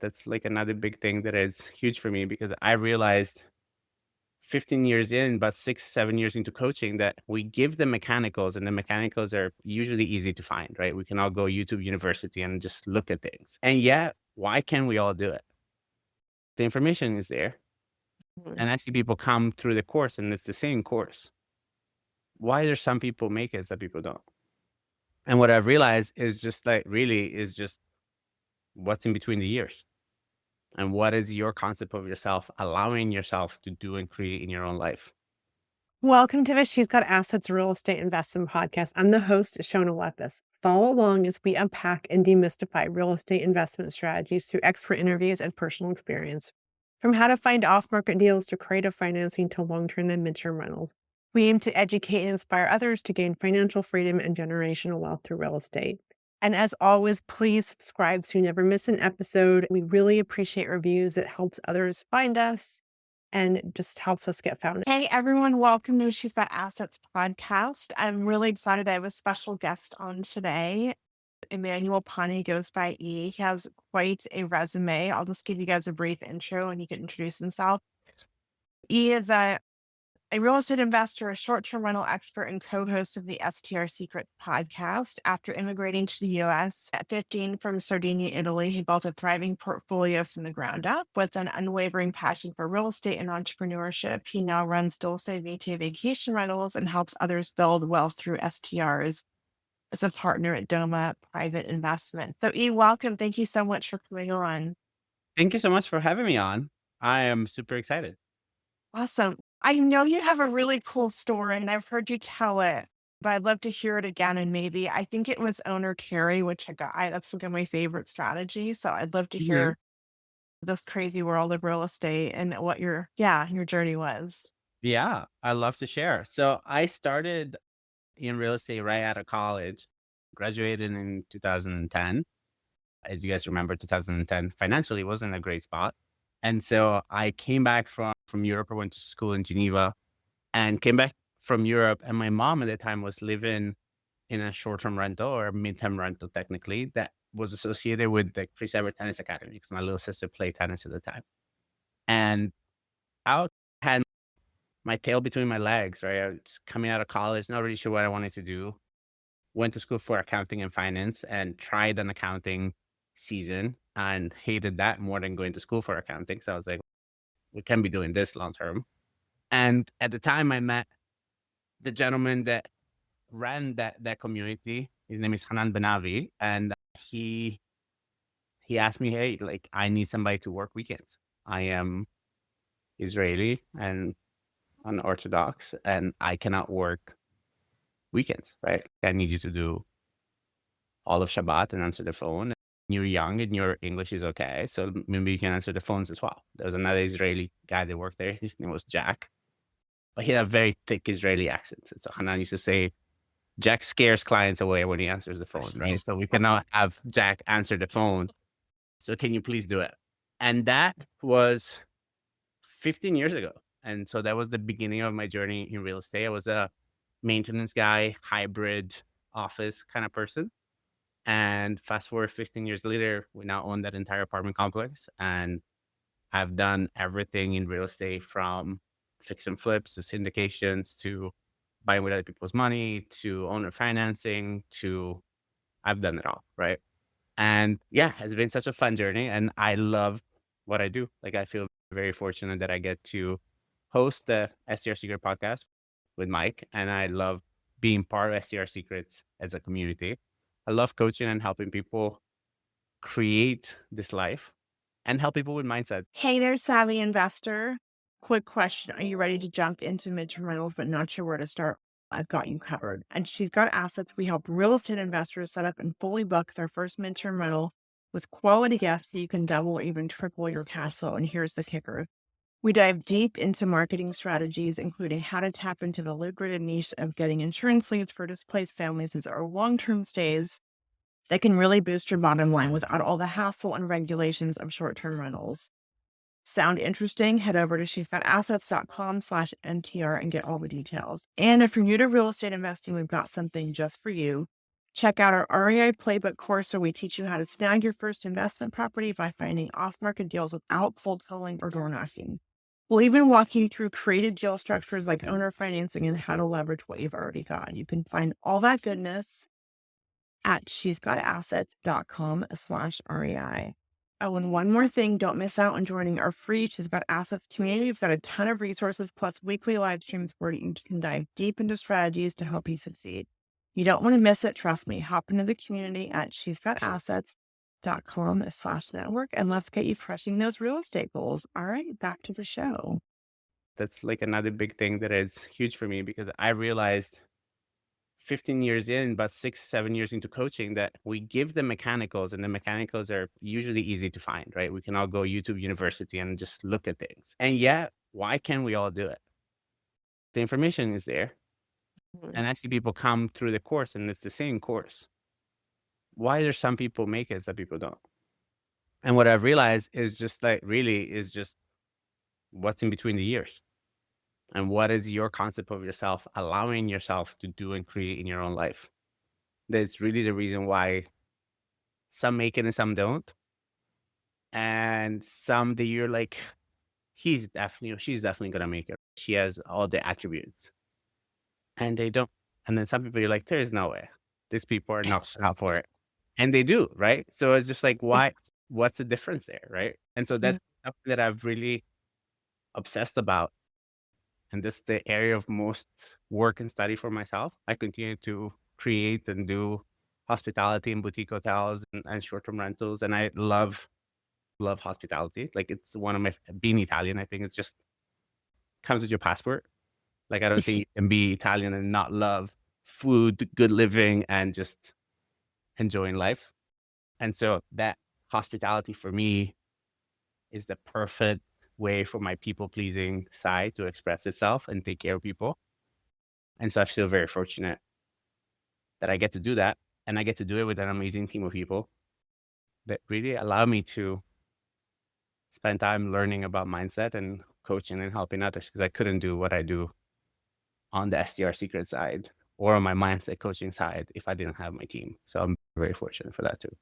That's like another big thing that is huge for me because I realized 15 years in, about 6, 7 years into coaching that we give the mechanicals and the mechanicals are usually easy to find, right? We can all go YouTube University and just look at things. And yet, why can't we all do it? The information is there. Mhm. And I see people come through the course and it's the same course. Why do some people make it, some people don't? And what I've realized is just like really is just what's in between the years. And what is your concept of yourself, allowing yourself to do and create in your own life? Welcome to the She's Got Assets Real Estate Investment Podcast. I'm the host, Shona Lepis. Follow along as we unpack and demystify real estate investment strategies through expert interviews and personal experience. From how to find off market deals to creative financing to long term and midterm rentals, we aim to educate and inspire others to gain financial freedom and generational wealth through real estate. And as always, please subscribe so you never miss an episode. We really appreciate reviews. It helps others find us and just helps us get found. Hey, everyone. Welcome to She's Got Assets podcast. I'm really excited. I have a special guest on today. Emmanuel Pani goes by E. He has quite a resume. I'll just give you guys a brief intro and he can introduce himself. E is a real estate investor, a short-term rental expert, and co-host of the STR Secrets podcast. After immigrating to the US at 15 from Sardinia, Italy, he built a thriving portfolio from the ground up. With an unwavering passion for real estate and entrepreneurship, he now runs Dulce Vita Vacation Rentals and helps others build wealth through STRs as a partner at Doma Private Investment. So, E, welcome. Thank you so much for coming on. Thank you so much for having me on. I am super excited. Awesome. I know you have a really cool story and I've heard you tell it, but I'd love to hear it again. And maybe I think it was owner carry, which that's like my favorite strategy. So I'd love to Mhm. hear this crazy world of real estate and what your journey was. Yeah, I love to share. So I started in real estate right out of college, graduated in 2010. As you guys remember, 2010 financially wasn't a great spot. And so I came back from Europe. I went to school in Geneva and came back from Europe. And my mom at the time was living in a short-term rental or mid-term rental, technically, that was associated with the Chris Evert Tennis Academy because my little sister played tennis at the time. And I had my tail between my legs, right? I was coming out of college, not really sure what I wanted to do. Went to school for accounting and finance and tried an accounting season and hated that more than going to school for accounting. So I was like, we can be doing this long term. And at the time, I met the gentleman that ran that community. His name is Hanan Benavi, and he asked me, "Hey, like I need somebody to work weekends. I am Israeli and unorthodox, and I cannot work weekends. Right? I need you to do all of Shabbat and answer the phone. You're young and your English is okay, so maybe you can answer the phones as well." There was another Israeli guy that worked there. His name was Jack, but he had a very thick Israeli accent. So Hanan used to say, Jack scares clients away when he answers the phone, right? So we cannot have Jack answer the phone. So can you please do it? And that was 15 years ago. And so that was the beginning of my journey in real estate. I was a maintenance guy, hybrid office kind of person. And fast forward 15 years later, we now own that entire apartment complex. And I've done everything in real estate from fix and flips to syndications to buying with other people's money to owner financing to I've done it all, right? And yeah, it's been such a fun journey and I love what I do. Like I feel very fortunate that I get to host the STR Secret podcast with Mike and I love being part of STR Secrets as a community. I love coaching and helping people create this life and help people with mindset. Hey there, savvy investor. Quick question. Are you ready to jump into midterm rentals but not sure where to start? I've got you covered. And She's Got Assets. We help real estate investors set up and fully book their first midterm rental with quality guests so you can double or even triple your cash flow. And here's the kicker. We dive deep into marketing strategies, including how to tap into the lucrative niche of getting insurance leads for displaced families as our long-term stays that can really boost your bottom line without all the hassle and regulations of short-term rentals. Sound interesting? Head over to shefattassets.com/MTR and get all the details. And if you're new to real estate investing, we've got something just for you. Check out our REI Playbook course where we teach you how to snag your first investment property by finding off market deals without cold calling or door knocking. We'll even walk you through creative deal structures like owner financing and how to leverage what you've already got. You can find all that goodness at she'sgotassets.com/REI. Oh, and one more thing, don't miss out on joining our free She's Got Assets community. We've got a ton of resources plus weekly live streams where you can dive deep into strategies to help you succeed. You don't want to miss it. Trust me. Hop into the community at she'sgotassets.com/network and let's get you crushing those real estate goals. All right, back to the show. That's like another big thing that is huge for me because I realized 15 years in, about 6, 7 years into coaching, that we give the mechanicals, and the mechanicals are usually easy to find, right? We can all go YouTube University and just look at things. And yet, why can't we all do it? The information is there. And I see people come through the course and it's the same course. Why do some people make it, some people don't? And what I've realized is just like really is just what's in between the years. And what is your concept of yourself, allowing yourself to do and create in your own life? That's really the reason why some make it and some don't. And some that you're like, he's definitely, or she's definitely gonna make it. She has all the attributes. And they don't. And then some people you're like, there's no way. These people are not cut out for it. And they do, right? So it's just like, why? What's the difference there, right? And so that's something that I've really obsessed about. And this is the area of most work and study for myself. I continue to create and do hospitality and boutique hotels and short-term rentals. And I love hospitality. Like it's one of my, being Italian, I think it's just comes with your passport. Like I don't think you can be Italian and not love food, good living, and just enjoying life. And so that hospitality for me is the perfect way for my people pleasing side to express itself and take care of people. And so I feel very fortunate that I get to do that. And I get to do it with an amazing team of people that really allow me to spend time learning about mindset and coaching and helping others, because I couldn't do what I do on the STR Secrets side or on my mindset coaching side if I didn't have my team. So I'm very fortunate for that too.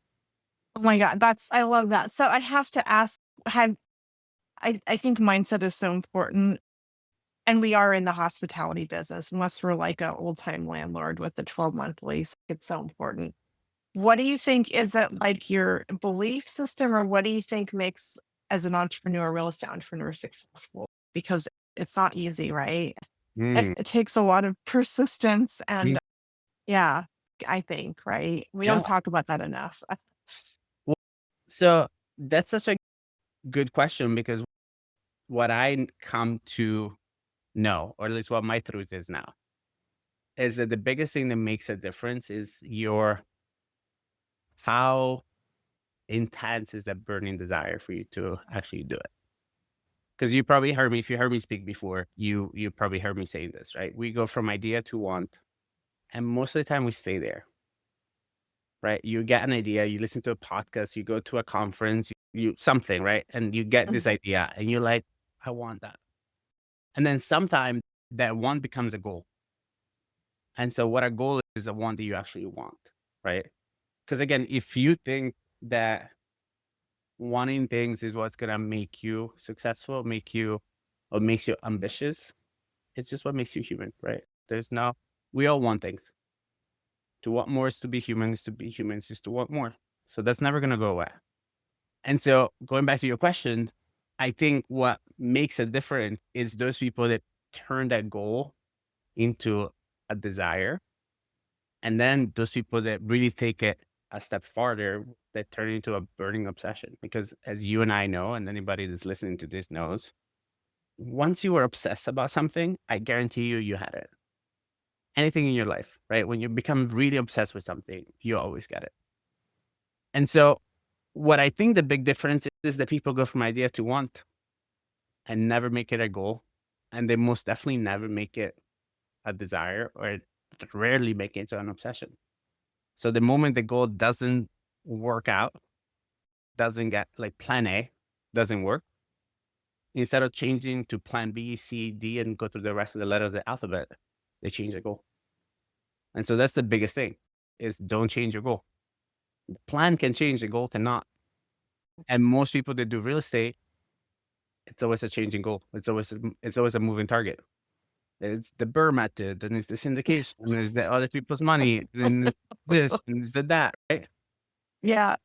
Oh my God, I love that. So I have to ask, I think mindset is so important. And we are in the hospitality business, unless we're like an old time landlord with the 12-month lease. It's so important. What do you think? Is it like your belief system, or what do you think makes as an entrepreneur, real estate entrepreneur, successful? Because it's not easy, right? Mm. It takes a lot of persistence Mm. and yeah, I think, right? We Yeah. don't talk about that enough. Well, so that's such a good question, because what I come to know, or at least what my truth is now, is that the biggest thing that makes a difference is how intense is that burning desire for you to actually do it. Because you probably heard me, if you heard me speak before, you probably heard me saying this, right? We go from idea to want, and most of the time we stay there, right? You get an idea, you listen to a podcast, you go to a conference, you something, right? And you get this idea and you're like, I want that. And then sometime that want becomes a goal. And so what a goal is a want that you actually want, right? Because again, if you think that wanting things is what's gonna make you successful, make you or makes you ambitious, it's just what makes you human, right? We all want things. To want more is to be humans, to be humans is to want more. So that's never gonna go away. And so going back to your question, I think what makes it different is those people that turn that goal into a desire. And then those people that really take it a step farther, that turn it into a burning obsession. Because as you and I know, and anybody that's listening to this knows, once you were obsessed about something, I guarantee you, you had it. Anything in your life, right? When you become really obsessed with something, you always get it. And so what I think the big difference is that people go from idea to want and never make it a goal. And they most definitely never make it a desire, or rarely make it to an obsession. So the moment the goal doesn't work out, doesn't get like plan A, doesn't work, instead of changing to plan B, C, D, and go through the rest of the letters of the alphabet, they change the goal. And so that's the biggest thing. is don't change your goal. The plan can change, the goal cannot. And most people that do real estate, it's always a changing goal. It's always a moving target. It's the Burr method, and it's the syndication, and there's the other people's money, and it's this, and it's the that, right? Yeah.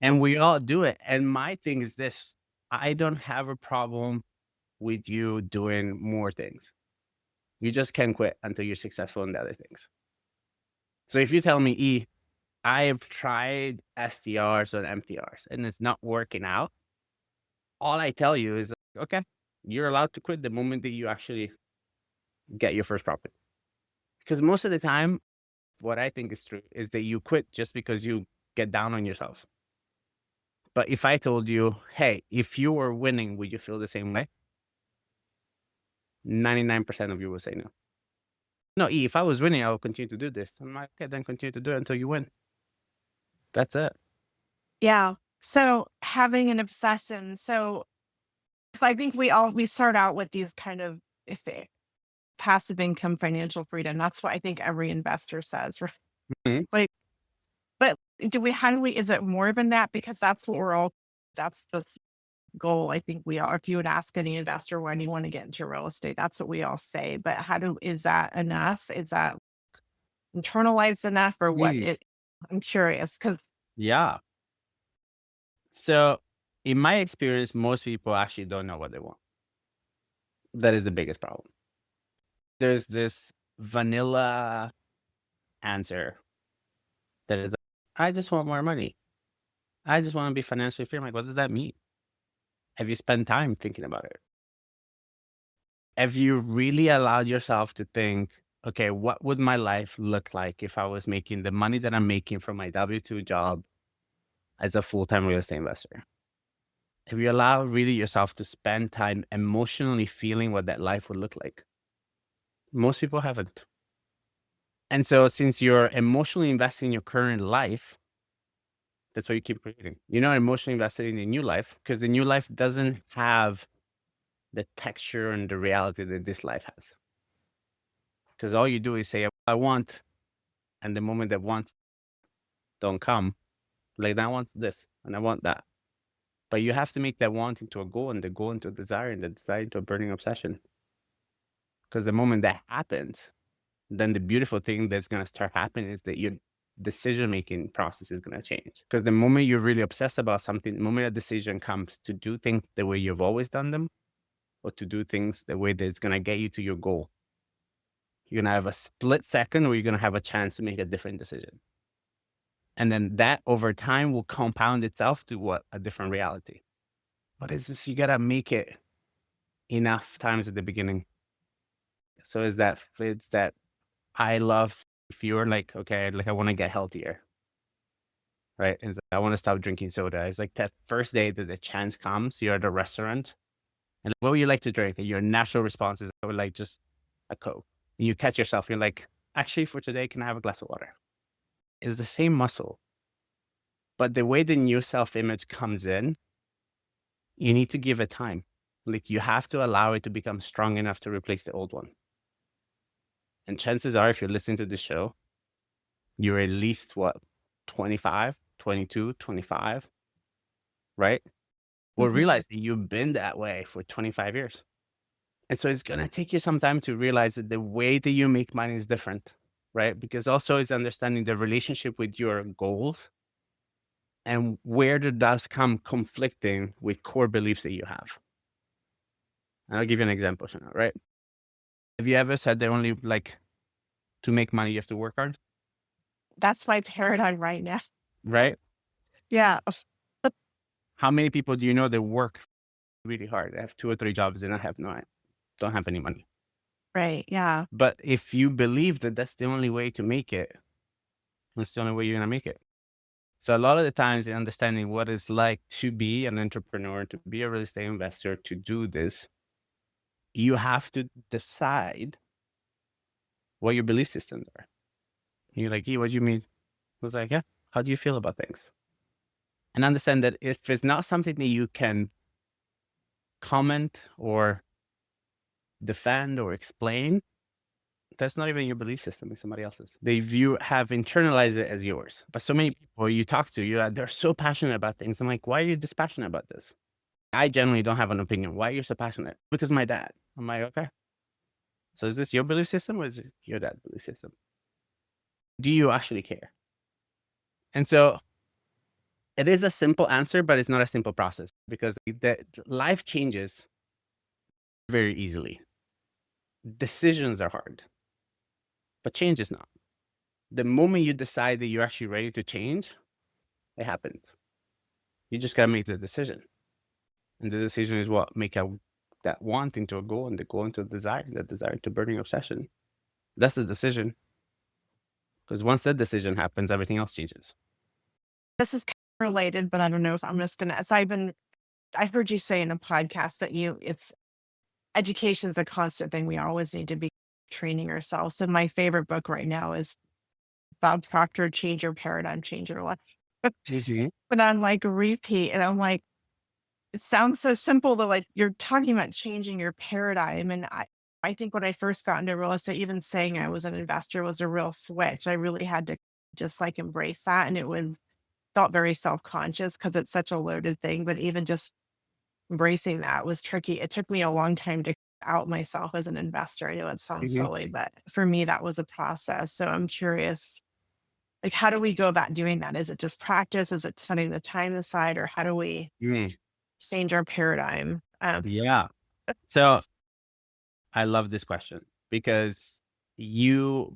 And we all do it. And my thing is this: I don't have a problem with you doing more things. You just can't quit until you're successful in the other things. So if you tell me, I have tried STRs and MTRs and it's not working out, all I tell you is, okay, you're allowed to quit the moment that you actually get your first property. Because most of the time, what I think is true is that you quit just because you get down on yourself. But if I told you, hey, if you were winning, would you feel the same way? 99% of you will say no. No, if I was winning, I would continue to do this. I'm like, okay, then continue to do it until you win. That's it. Yeah. So having an obsession. So I think we start out with these kind of passive income, financial freedom. That's what I think every investor says, right? Mhm. Like, but is it more than that? Because that's what that's the goal. I think if you would ask any investor, why do you want to get into real estate? That's what we all say. But is that enough? Is that internalized enough or what? Mm, I'm curious because yeah. So, in my experience, most people actually don't know what they want. That is the biggest problem. There's this vanilla answer that is, I just want more money. I just want to be financially free. I'm like, what does that mean? Have you spent time thinking about it? Have you really allowed yourself to think, okay, what would my life look like if I was making the money that I'm making from my W-2 job as a full-time real estate investor? Have you allowed really yourself to spend time emotionally feeling what that life would look like? Most people haven't. And so since you're emotionally investing in your current life, that's why you keep creating. You're not emotionally invested in the new life because the new life doesn't have the texture and the reality that this life has. Because all you do is say, I want, and the moment that wants don't come, like I want this and I want that. But you have to make that want into a goal and the goal into a desire and the desire into a burning obsession. Because the moment that happens, then the beautiful thing that's going to start happening is that your decision-making process is going to change. Because the moment you're really obsessed about something, the moment a decision comes to do things the way you've always done them, or to do things the way that's going to get you to your goal, you're going to have a split second where you're going to have a chance to make a different decision. And then that over time will compound itself to a different reality. But it's just, you got to make it enough times at the beginning. So it's that I love, if you're like, okay, like I want to get healthier, right? And I want to stop drinking soda. It's like that first day that the chance comes, you're at a restaurant, and what would you like to drink? And your natural response is, I would like just a Coke. And you catch yourself, you're like, actually, for today, can I have a glass of water? It's the same muscle. But the way the new self-image comes in, you need to give it time. Like you have to allow it to become strong enough to replace the old one. And chances are, if you're listening to this show, you're at least 25, 22, 25, right? Well, Mhm. realize that you've been that way for 25 years. And so it's going to take you some time to realize that the way that you make money is different, right? Because also it's understanding the relationship with your goals and where did that come conflicting with core beliefs that you have. And I'll give you an example, Shona, right? Have you ever said that only like to make money, you have to work hard, That's my paradigm right now. right? Yeah. How many people do you know that work really hard? They have 2 or 3 jobs and don't have any money. Right. Yeah. But if you believe that that's the only way to make it, that's the only way you're going to make it. So a lot of the times in understanding what it's like to be an entrepreneur, to be a real estate investor, to do this, you have to decide what your belief systems are. And you're like, what do you mean? I was like, yeah, how do you feel about things? And understand that if it's not something that you can comment or defend or explain, That's not even your belief system, it's somebody else's. They have internalized it as yours. But so many people you talk to, they're so passionate about things. I'm like, why are you this passionate about this? I generally don't have an opinion. Why are you so passionate? Because my dad. I'm like, okay. So is this your belief system or is it your dad's belief system? Do you actually care? And so it is a simple answer, but it's not a simple process because life changes very easily. Decisions are hard, but change is not. The moment you decide that you're actually ready to change, it happens. You just gotta make the decision. And the decision is what make that want into a goal, and the goal into a desire, the desire to burning obsession. That's the decision. Because once that decision happens, everything else changes. This is kind of related, but I don't know if I'm just gonna. So I heard you say in a podcast that it's education is a constant thing. We always need to be training ourselves. So my favorite book right now is Bob Proctor, Change Your Paradigm, Change Your Life. Mhm. But on like repeat, and I'm like, it sounds so simple that like you're talking about changing your paradigm. And I think when I first got into real estate, even saying I was an investor was a real switch. I really had to just like embrace that. And it was felt very self-conscious because it's such a loaded thing. But even just embracing that was tricky. It took me a long time to out myself as an investor. I know it sounds Mhm. silly, but for me, that was a process. So I'm curious, like, how do we go about doing that? Is it just practice? Is it setting the time aside, or how do we Mm. change our paradigm? Yeah. So I love this question because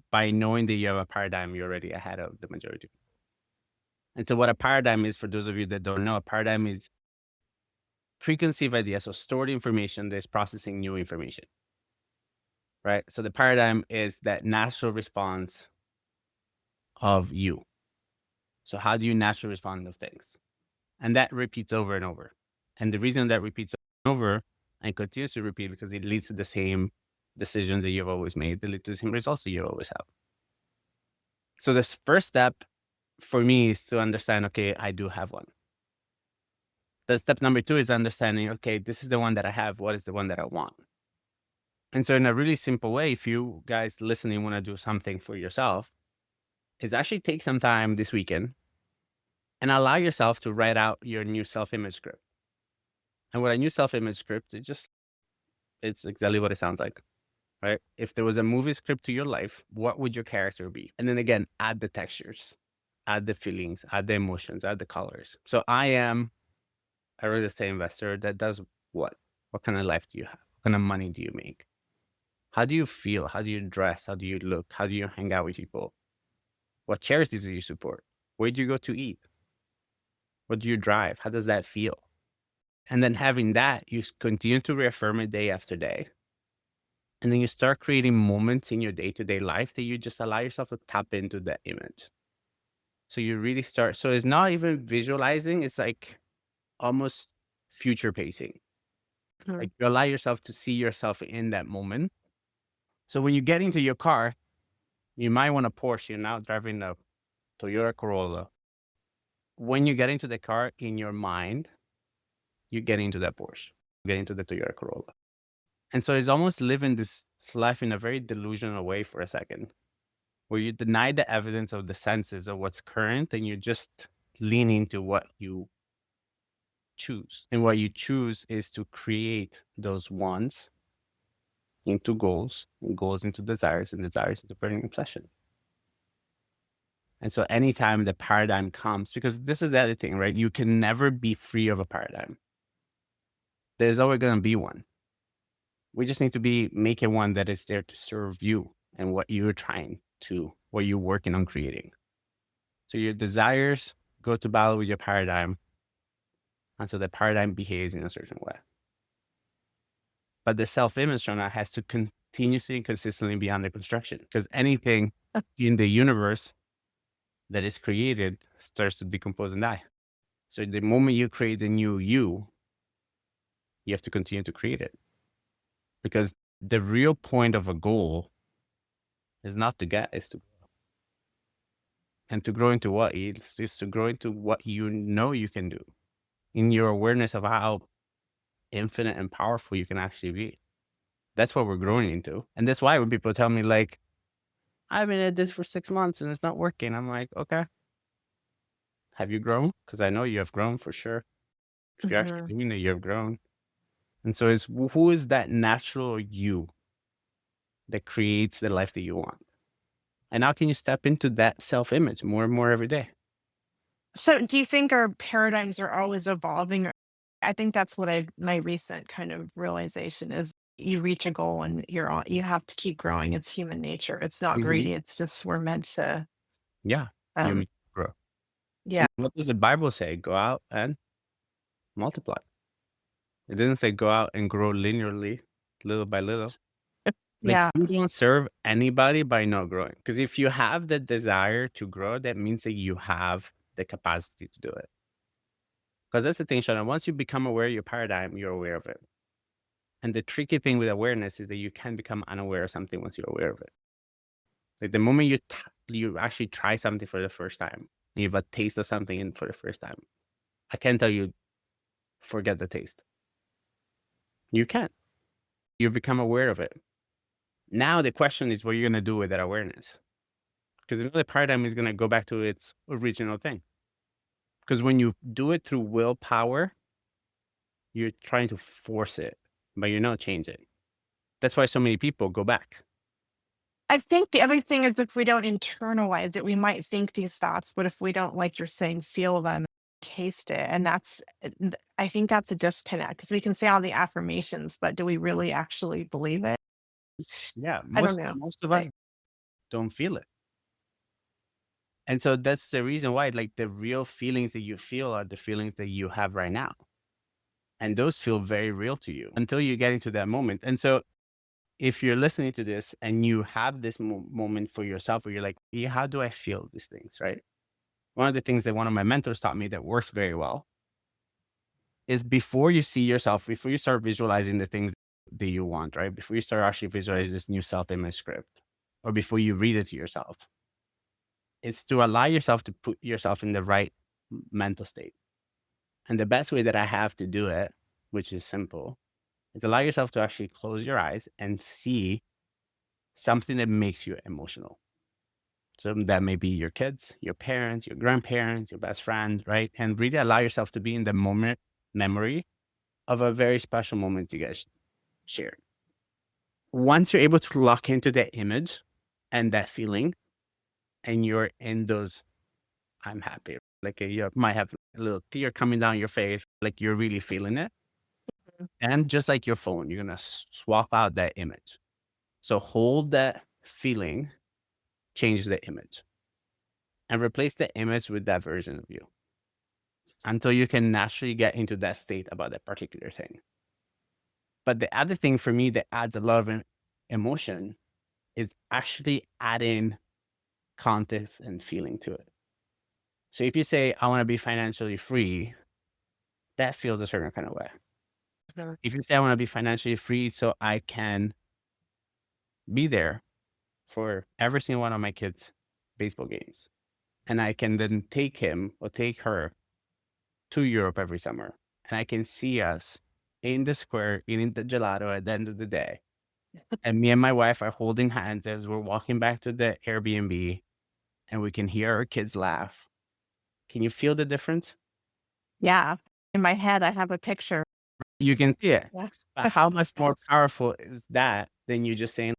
by knowing that you have a paradigm, you're already ahead of the majority. And so what a paradigm is, for those of you that don't know, a paradigm is preconceived ideas, so stored information that's processing new information, right? So the paradigm is that natural response of you. So how do you naturally respond to things? And that repeats over and over. And the reason that repeats over and continues to repeat because it leads to the same decisions that you've always made, that lead to the same results that you always have. So this first step for me is to understand, okay, I do have one. The step number two is understanding, okay, this is the one that I have. What is the one that I want? And so in a really simple way, if you guys listening want to do something for yourself, is actually take some time this weekend and allow yourself to write out your new self-image script. And what a new self-image script is it's exactly what it sounds like, right? If there was a movie script to your life, what would your character be? And then again, add the textures, add the feelings, add the emotions, add the colors. So I am a real estate investor that does what? What kind of life do you have? What kind of money do you make? How do you feel? How do you dress? How do you look? How do you hang out with people? What charities do you support? Where do you go to eat? What do you drive? How does that feel? And then having that, you continue to reaffirm it day after day. And then you start creating moments in your day-to-day life that you just allow yourself to tap into that image. So you really start. So it's not even visualizing, it's like almost future pacing. Mhm. Like you allow yourself to see yourself in that moment. So when you get into your car, you might want a Porsche. You're now driving a Toyota Corolla. When you get into the car in your mind, you get into that Porsche, get into the Toyota Corolla. And so it's almost living this life in a very delusional way for a second, where you deny the evidence of the senses of what's current and you just lean into what you choose. And what you choose is to create those wants into goals, and goals into desires, and desires into burning obsession. And so anytime the paradigm comes, because this is the other thing, right? You can never be free of a paradigm. There's always going to be one. We just need to be making one that is there to serve you and what what you're working on creating. So your desires go to battle with your paradigm until the paradigm behaves in a certain way. But the self-image Shona has to continuously and consistently be under construction because anything in the universe that is created starts to decompose and die. So the moment you create a new you have to continue to create it because the real point of a goal is not to get, is to grow. And to grow into what? Is to grow into what you know you can do in your awareness of how infinite and powerful you can actually be. That's what we're growing into. And that's why when people tell me like, I've been at this for 6 months and it's not working, I'm like, okay, have you grown? Because I know you have grown for sure. If you're actually Mhm. doing it, you have grown. And so it's who is that natural you that creates the life that you want? And how can you step into that self image more and more every day? So do you think our paradigms are always evolving? I think that's what my recent kind of realization is you reach a goal and you have to keep growing. It's human nature. It's not Mhm. greedy. It's just we're meant to Yeah, you um mean grow. yeah. And what does the Bible say? Go out and multiply. It doesn't say go out and grow linearly, little by little. Like Yeah. you don't serve anybody by not growing. Because if you have the desire to grow, that means that you have the capacity to do it. Because that's the thing, Shana. Once you become aware of your paradigm, you're aware of it. And the tricky thing with awareness is that you can become unaware of something once you're aware of it. Like the moment you actually try something for the first time, and you have a taste of something for the first time, I can tell you, forget the taste. You can't. You become aware of it. Now the question is what you're gonna do with that awareness. Because the paradigm is gonna go back to its original thing. Because when you do it through willpower, you're trying to force it, but you're not changing. That's why so many people go back. I think the other thing is if we don't internalize it, we might think these thoughts, but if we don't, like you're saying, feel them, taste it, and I think that's a disconnect because we can say all the affirmations, but do we really actually believe it? Yeah, I don't most know. most of us Like, don't feel it. And so that's the reason why, like, the real feelings that you feel are the feelings that you have right now. And those feel very real to you until you get into that moment. And so if you're listening to this and you have this moment for yourself where you're like, yeah, how do I feel these things, right? One of the things that one of my mentors taught me that works very well is before you see yourself, before you start visualizing the things that you want, right? Before you start actually visualizing this new self image script, or before you read it to yourself, it's to allow yourself to put yourself in the right mental state. And the best way that I have to do it, which is simple, is allow yourself to actually close your eyes and see something that makes you emotional. So that may be your kids, your parents, your grandparents, your best friend, right? And really allow yourself to be in the moment memory of a very special moment you guys shared. Once you're able to lock into that image and that feeling, and you're in those, I'm happy, like you might have a little tear coming down your face, like you're really feeling it. And just like your phone, you're going to swap out that image. So hold that feeling, change the image, and replace the image with that version of you until you can naturally get into that state about that particular thing. But the other thing for me that adds a lot of emotion is actually adding context and feeling to it. So if you say, I want to be financially free, that feels a certain kind of way. mhm. If you say, I want to be financially free so I can be there for every single one of my kids' baseball games, and I can then take him or take her to Europe every summer, and I can see us in the square eating the gelato at the end of the day, and me and my wife are holding hands as we're walking back to the Airbnb, and we can hear our kids laugh. Can you feel the difference? Yeah. In my head, I have a picture. You can see it. Yeah. But how much more powerful is that than you just saying,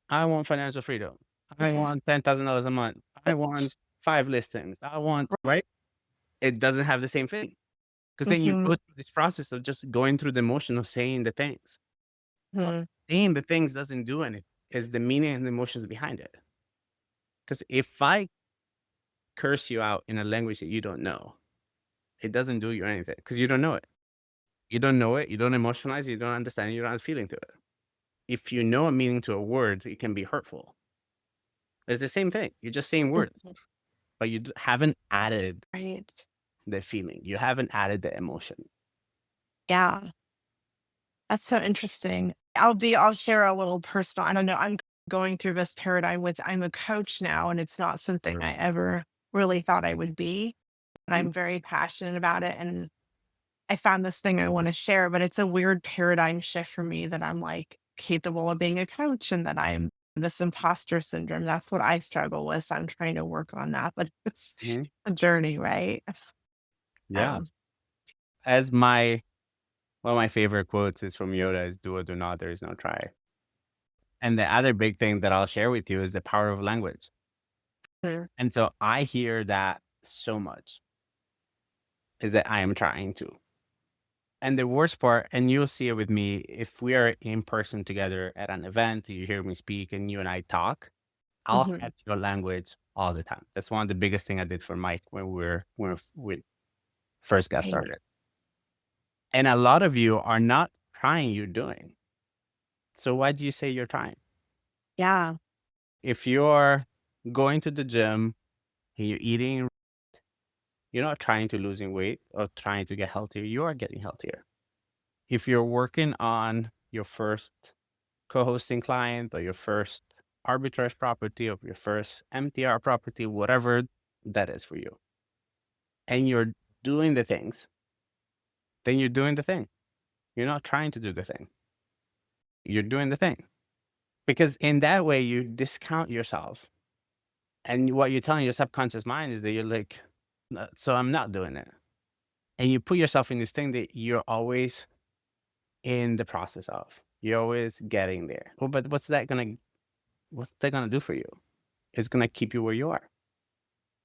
I want financial freedom. I want $10,000 a month. I want 5 listings. I want, right? It doesn't have the same thing. Because then you go Mhm, through this process of just going through the motion of saying the things. But mhm, saying the things doesn't do anything. It's the meaning and the emotions behind it. Because if I curse you out in a language that you don't know, it doesn't do you anything because you don't know it. You don't know it. You don't emotionalize. You don't understand. You don't have feeling to it. If you know a meaning to a word, it can be hurtful. It's the same thing. You're just saying words, mhm. but you haven't added Right. the feeling. You haven't added the emotion. Yeah. That's so interesting. I'll share a little personal I don't know, I'm going through this paradigm with I'm a coach now, and it's not something I ever really thought I would be, and Mm, I'm very passionate about it, and I found this thing I want to share, but it's a weird paradigm shift for me that I'm like capable of being a coach and that I'm this imposter syndrome. That's what I struggle with. So I'm trying to work on that, but it's Mhm. a journey, right? Yeah. Um, As my one of my favorite quotes is from Yoda is do or do not, there is no try. And the other big thing that I'll share with you is the power of language. mm, And so I hear that so much is that I am trying to. And the worst part, and you'll see it with me, if we are in person together at an event, you hear me speak and you and I talk, I'll mhm, catch your language all the time. That's one of the biggest thing I did for Mike when we first got right. started. And a lot of you are not trying, you're doing. So why do you say you're trying? Yeah. If you're going to the gym and you're eating, you're not trying to losing weight or trying to get healthier, you are getting healthier. If you're working on your first co-hosting client or your first arbitrage property or your first MTR property, whatever that is for you, and you're doing the things, then you're doing the thing. You're not trying to do the thing. You're doing the thing. Because in that way, you discount yourself. And what you're telling your subconscious mind is that you're like, So I'm not doing it." And you put yourself in this thing that you're always in the process of. You're always getting there. Well, but what's that gonna do for you? It's gonna keep you where you are.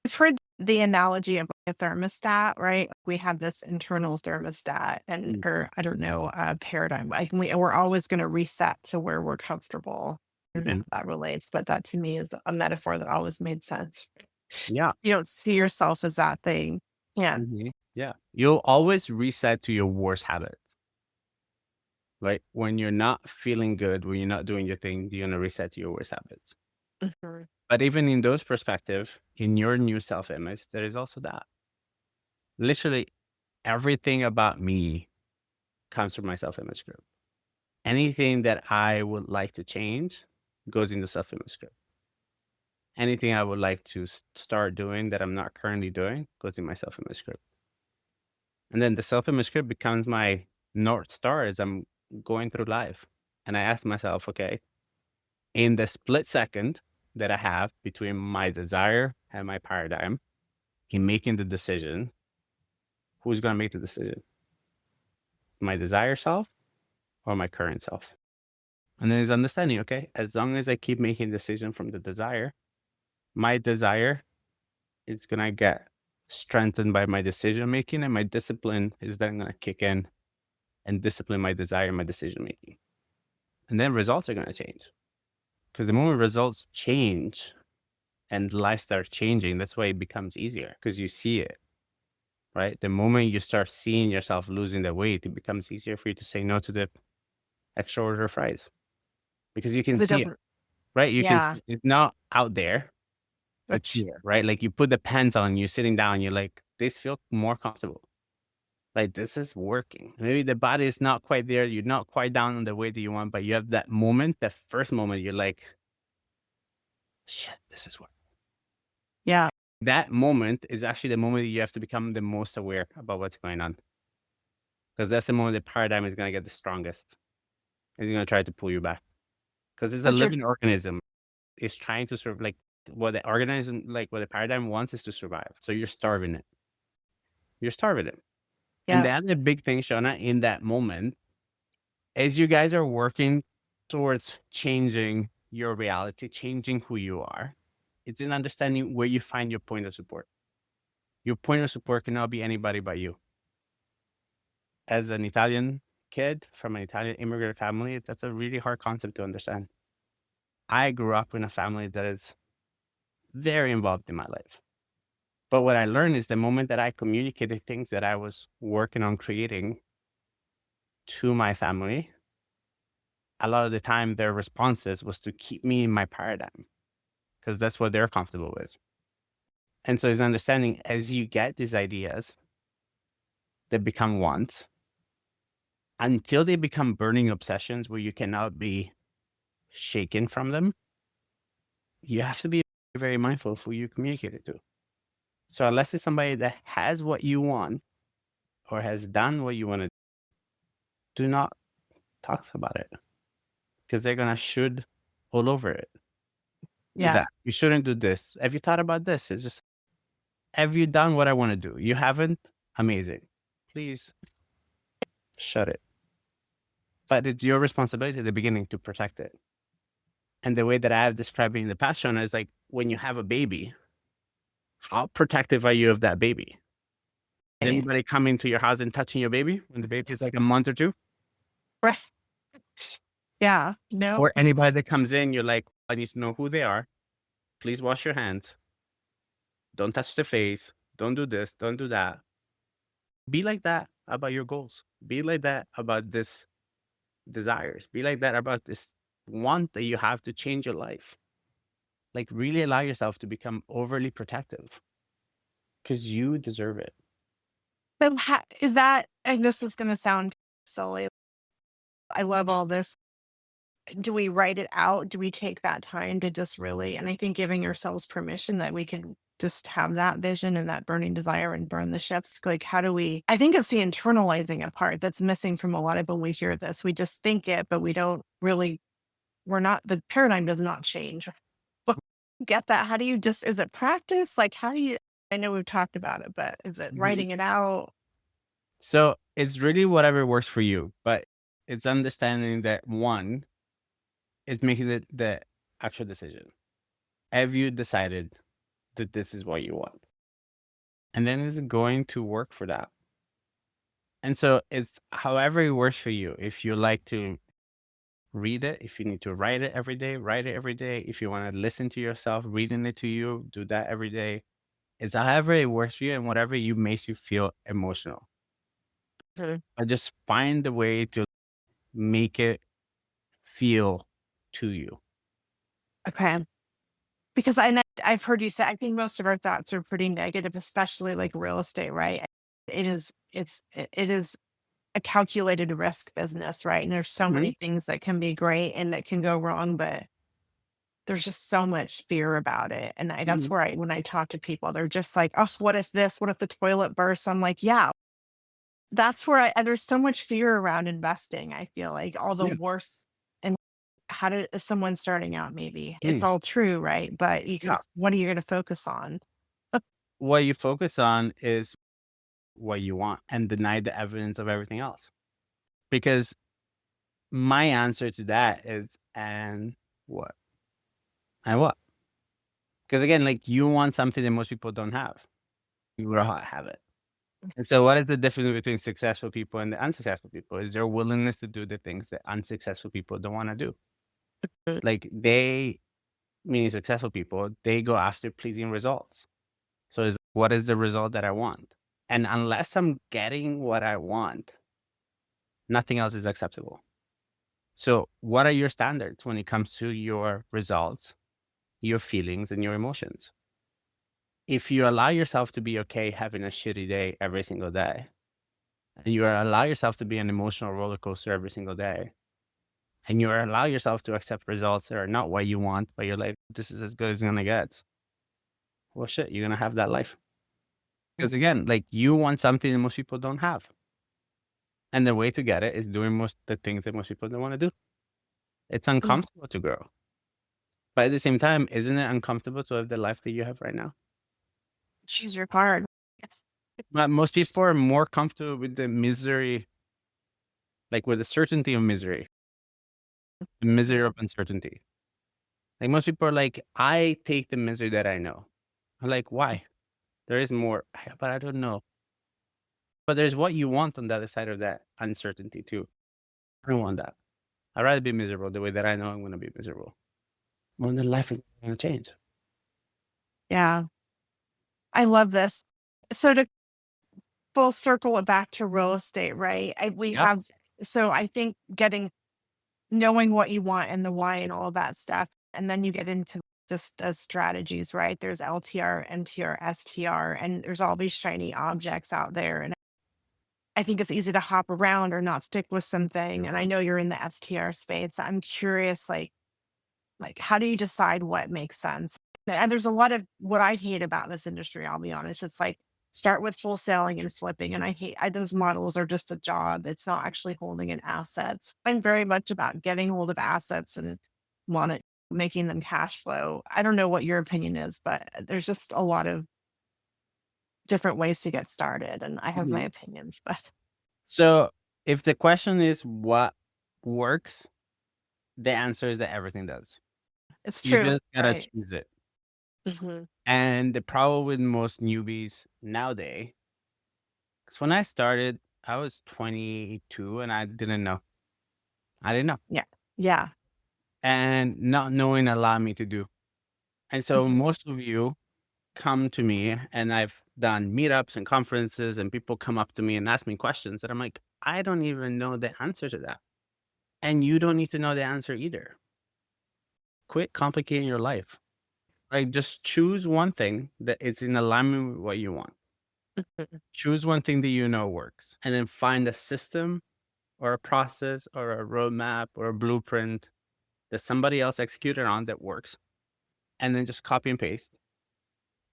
I've heard the analogy of like a thermostat, right? We have this internal thermostat and, Mm, or I don't know, paradigm. Like we're always going to reset to where we're comfortable. I don't know mhm. how that relates, but that to me is a metaphor that always made sense. Yeah. You don't see yourself as that thing. Yeah. Mhm. Yeah. You'll always reset to your worst habits, right? When you're not feeling good, when you're not doing your thing, you're gonna reset to your worst habits. Mhm. But even in those perspective, in your new self-image, there is also that. Literally everything about me comes from my self-image group. Anything that I would like to change goes in the self-image group. Anything I would like to start doing that I'm not currently doing goes in my self-image group. And then the self-image script becomes my North Star as I'm going through life. And I ask myself, okay, in the split second that I have between my desire and my paradigm in making the decision, who's going to make the decision? My desire self or my current self? And then it's understanding, okay, as long as I keep making decision from the desire, my desire is going to get strengthened by my decision making, and my discipline is then going to kick in and discipline my desire and my decision making. And then results are going to change. Because the moment results change and life starts changing, that's why it becomes easier because you see it, right? The moment you start seeing yourself losing the weight, it becomes easier for you to say no to the extra order fries because you can 'Cause it see it, doesn't, right? You can yeah. see it's not out there, But it's here, right? Like you put the pants on, you're sitting down, you're like, this feels more comfortable. Like this is working. Maybe the body is not quite there. You're not quite down on the weight that you want, but you have that moment, that first moment, you're like, shit, this is working. yeah. That moment is actually the moment that you have to become the most aware about what's going on. Because that's the moment the paradigm is going to get the strongest. It's going to try to pull you back. Because it's a Because you're, living organism. It's trying to sort of like what the organism, like what the paradigm wants is to survive. So you're starving it. You're starving it. And yeah. the other big thing, Shona, in that moment, is you guys are working towards changing your reality, changing who you are. It's in understanding where you find your point of support. Your point of support cannot be anybody but you. As an Italian kid from an Italian immigrant family, that's a really hard concept to understand. I grew up in a family that is very involved in my life. But what I learned is the moment that I communicated things that I was working on creating to my family, a lot of the time their responses was to keep me in my paradigm because that's what they're comfortable with. And so it's understanding as you get these ideas that become wants until they become burning obsessions where you cannot be shaken from them, you have to be very mindful of who you communicate it to. So unless it's somebody that has what you want or has done what you want to do not talk about it, because they're gonna should all over it. Do Yeah. that. You shouldn't do this. Have you thought about this? It's just, have you done what I want to do? You haven't? Amazing. Please shut it. But it's your responsibility at the beginning to protect it. And the way that I have described it in the past, Shona, is like when you have a baby, how protective are you of that baby? Is Right. anybody coming to your house and touching your baby when the baby is like a month or two? Right. Yeah. No. Or anybody that comes in, you're like, I need to know who they are. Please wash your hands. Don't touch the face. Don't do this. Don't do that. Be like that about your goals. Be like that about this desires. Be like that about this want that you have to change your life. Like really allow yourself to become overly protective because you deserve it. So is that, and this is going to sound silly. I love all this. Do we write it out? Do we take that time to just really, and I think giving ourselves permission that we can just have that vision and that burning desire and burn the ships. Like, how do we, I think it's the internalizing part that's missing from a lot of when we hear this. We just think it, but we don't really, we're not, the paradigm does not change. Get that? How do you just, is it practice? Like, how do you, I know we've talked about it, but is it writing it out? So it's really whatever works for you, but it's understanding that one is making the actual decision. Have you decided that this is what you want? And then it's going to work for that. And so it's however it works for you. If you like to read it, if you need to write it every day, write it every day. If you want to listen to yourself reading it to you, do that every day. It's however it works for you and whatever you makes you feel emotional. Mhm. But just find a way to make it feel to you. Okay. Because I've heard you say, I think most of our thoughts are pretty negative, especially like real estate, right? It is a calculated risk business, right? And there's so Mhm. many things that can be great and that can go wrong, but there's just so much fear about it. And that's Mhm. where when I talk to people, they're just like, oh, what if this? What if the toilet bursts? I'm like, yeah, that's where and there's so much fear around investing. I feel like all the Yeah. worst. And how did someone starting out, maybe it's Mm. all true, right? But Yeah. what are you going to focus on? What you focus on is what you want and deny the evidence of everything else. Because my answer to that is, and what? And what? Because again, like you want something that most people don't have. You will not have it. And so what is the difference between successful people and the unsuccessful people? Is their willingness to do the things that unsuccessful people don't want to do. Like they, meaning successful people, they go after pleasing results. So is what is the result that I want? And unless I'm getting what I want, nothing else is acceptable. So what are your standards when it comes to your results, your feelings, and your emotions? If you allow yourself to be okay having a shitty day every single day, and you allow yourself to be an emotional roller coaster every single day, and you allow yourself to accept results that are not what you want, but you're like, this is as good as it's gonna get. Well, shit, you're gonna have that life. Because again, like you want something that most people don't have. And the way to get it is doing most the things that most people don't want to do. It's Mm. uncomfortable to grow. But at the same time, isn't it uncomfortable to have the life that you have right now? Choose your card. Yes. But most people are more comfortable with the misery, like with the certainty of misery, the misery of uncertainty. Like most people are like, I take the misery that I know. I'm like, why? There is more, but I don't know. But there's what you want on the other side of that uncertainty too. I don't want that. I'd rather be miserable the way that I know I'm going to be miserable. Well, then life is going to change. Yeah. I love this. So to full circle it back to real estate, right? We Yep. have, so I think knowing what you want and the why and all that stuff. And then you get into just strategies, right? There's LTR, MTR, STR, and there's all these shiny objects out there. And I think it's easy to hop around or not stick with something. And I know you're in the STR space. I'm curious, like how do you decide what makes sense? And there's a lot of what I hate about this industry, I'll be honest. It's like start with wholesaling and flipping. And those models are just a job. It's not actually holding in assets. I'm very much about getting hold of assets and want it making them cash flow. I don't know what your opinion is, but there's just a lot of different ways to get started. And I have my Mhm. opinions, but So if the question is what works, the answer is that everything does. it's You true, just gotta right? choose it. Hmm. And the problem with most newbies nowadays, because when I started, I was 22 and I didn't know. I didn't know. Yeah. Yeah. And not knowing allowed me to do. And so Mhm. most of you come to me and I've done meetups and conferences and people come up to me and ask me questions that I'm like, I don't even know the answer to that. And you don't need to know the answer either. Quit complicating your life. Like just choose one thing that is in alignment with what you want. Mhm. Choose one thing that you know works and then find a system or a process or a roadmap or a blueprint that somebody else executed on that works. And then just copy and paste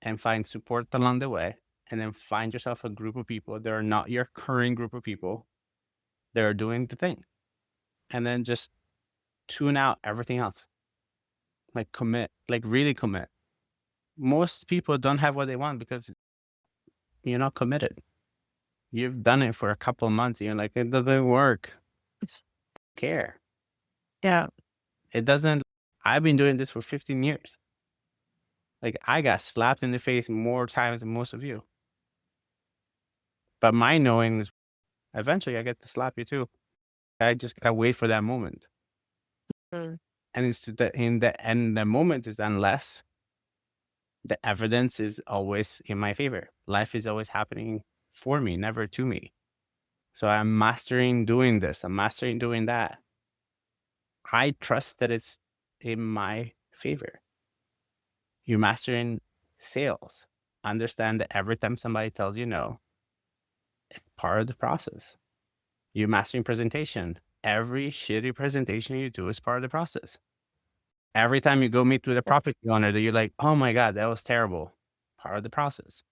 and find support along the way. And then find yourself a group of people that are not your current group of people that are doing the thing. And then just tune out everything else. Like commit, like really commit. Most people don't have what they want because you're not committed. You've done it for a couple of months. And you're like, it doesn't work. Care. Yeah. It doesn't. I've been doing this for 15 years. Like I got slapped in the face more times than most of you. But my knowing is eventually I get to slap you too. I just gotta wait for that moment. Mm. And it's the moment is unless the evidence is always in my favor. Life is always happening for me, never to me. So I'm mastering doing this. I'm mastering doing that. I trust that it's in my favor. You're mastering sales. Understand that every time somebody tells you no, it's part of the process. You're mastering presentation. Every shitty presentation you do is part of the process. Every time you go meet with a property owner that you're like, oh my God, that was terrible. Part of the process.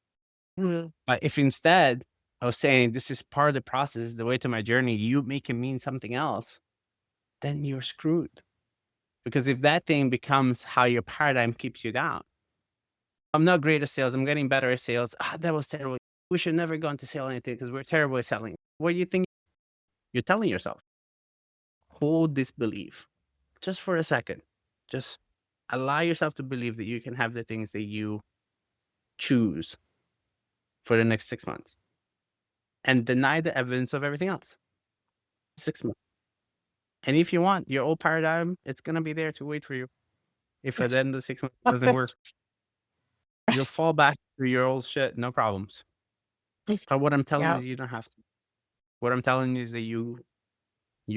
Mhm. But if instead of saying this is part of the process, the way to my journey, you make it mean something else, then you're screwed. Because if that thing becomes how your paradigm keeps you down, I'm not great at sales. I'm getting better at sales. Ah, that was terrible. We should never go into sell anything because we're terrible at selling. What do you think you're telling yourself? Hold this belief just for a second. Just allow yourself to believe that you can have the things that you choose for the next 6 months and deny the evidence of everything else. 6 months. And if you want your old paradigm, it's going to be there to wait for you. If at the end of the 6 months it doesn't work, you'll fall back to your old shit, no problems. But what I'm telling you Yeah. is you don't have to. What I'm telling you is that you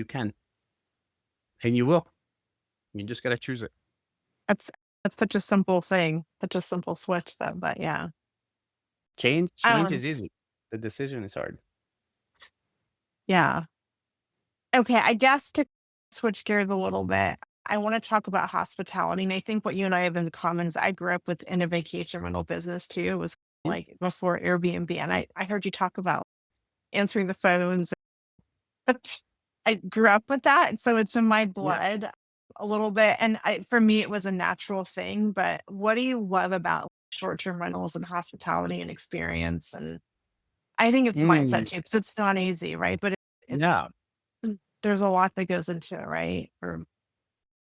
can and you will. You just got to choose it. That's that's such a simple thing, such a simple switch though, but yeah. Change Um, is easy. The decision is hard. yeah. Okay, I guess to switch gears a little bit, I want to talk about hospitality. And I think what you and I have in common is I grew up in a vacation rental business too. It was Yeah. like before Airbnb. And I heard you talk about answering the phones. I grew up with that. And so it's in my Yeah. blood a little bit. And for me, it was a natural thing. But what do you love about short term rentals and hospitality and experience? And I think it's mindset Mm, too, because it's not easy, right? But it's yeah. there's a lot that goes into it, right? Or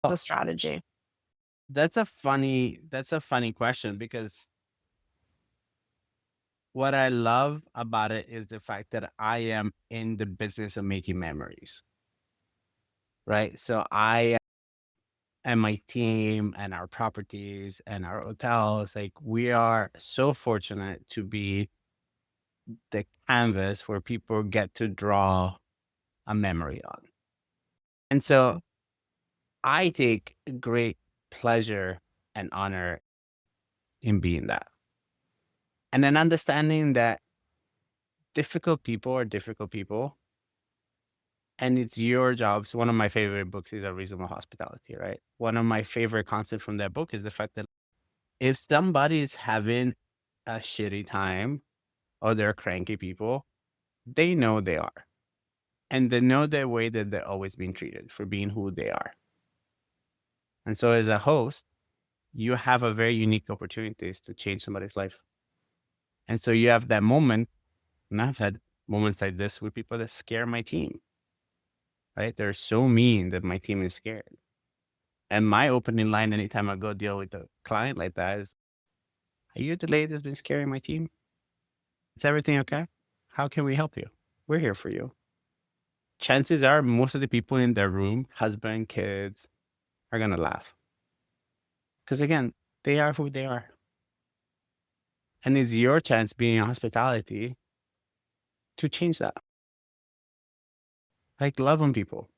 Oh, the strategy. that's a funny question because what I love about it is the fact that I am in the business of making memories, right? So I and my team and our properties and our hotels, like we are so fortunate to be the canvas where people get to draw a memory on. And so Mm. I take great pleasure and honor in being that. And then understanding that difficult people are difficult people. And it's your job. So one of my favorite books is A Reasonable Hospitality, right? One of my favorite concepts from that book is the fact that if somebody is having a shitty time, oh, they're cranky people. They know they are. And they know the way that they're always being treated for being who they are. And so as a host, you have a very unique opportunities to change somebody's life. And so you have that moment, and I've had moments like this with people that scare my team, right? They're so mean that my team is scared. And my opening line anytime I go deal with a client like that is, are you the lady that's been scaring my team? Is everything okay? How can we help you? We're here for you. Chances are most of the people in the room, husband, kids, are going to laugh. Because again, they are who they are. And it's your chance being in hospitality to change that. Like, love on people.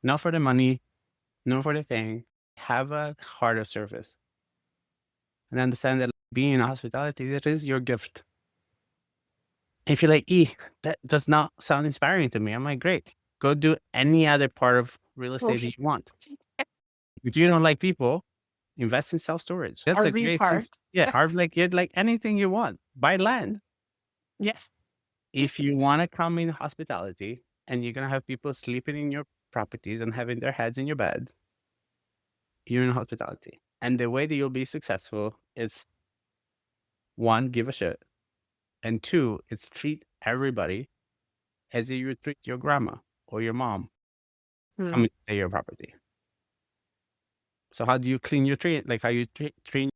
Not for the money, not for the thing. Have a heart of service. And understand that being in hospitality, that is your gift. If you're like, that does not sound inspiring to me, I'm like, great. Go do any other part of real estate that you want. If you don't like people, invest in self-storage. That's a RV great thing. parks. Yeah, you'd like anything you want. Buy land. Yeah. If you want to come in hospitality and you're going to have people sleeping in your properties and having their heads in your bed, you're in hospitality. And the way that you'll be successful is, one, give a shit. And two, it's treat everybody as if you would treat your grandma or your mom coming to your property. So how do you clean your tree? Like how you train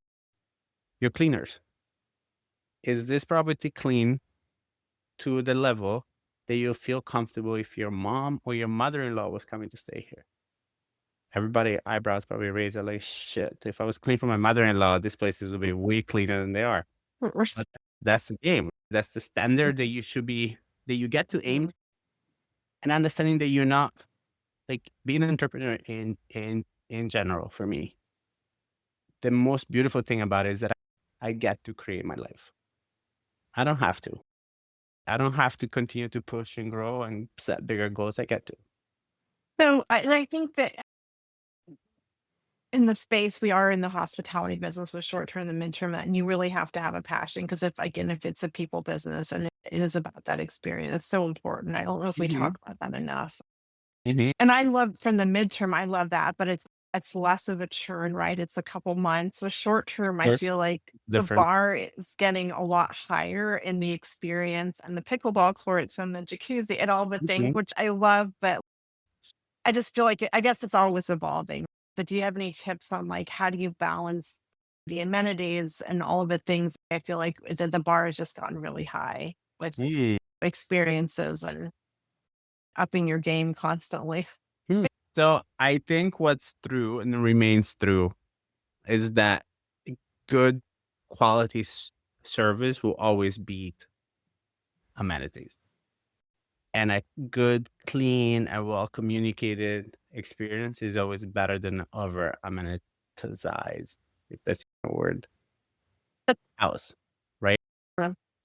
your cleaners? Is this property clean to the level that you feel comfortable if your mom or your mother-in-law was coming to stay here? Everybody eyebrows probably raised. Like, shit, if I was clean for my mother-in-law, this place would be way cleaner than they are. But that's the game. That's the standard that you should be, that you get to aim. And understanding that you're not, like, being an entrepreneur in general, for me, the most beautiful thing about it is that I get to create my life. I don't have to. I don't have to continue to push and grow and set bigger goals. I get to. So, I think that in the space we are in the hospitality business with short term and midterm, and you really have to have a passion because if it's a people business and it is about that experience, it's so important. I don't know if we talk about that enough. Mhm. And I love from the midterm, I love that, but it's less of a churn, right? It's a couple months. With short term, I Course. feel like the Different. bar is getting a lot higher in the experience and the pickleball courts and the jacuzzi and all the things, which I love, but I just feel like I guess it's always evolving. But do you have any tips on like how do you balance the amenities and all of the things? I feel like the bar has just gotten really high with Yeah. experiences and upping your game constantly. So I think what's true and remains true is that good quality service will always beat amenities. And a good, clean, and well communicated experience is always better than over amenitized, if that's a word, house, right?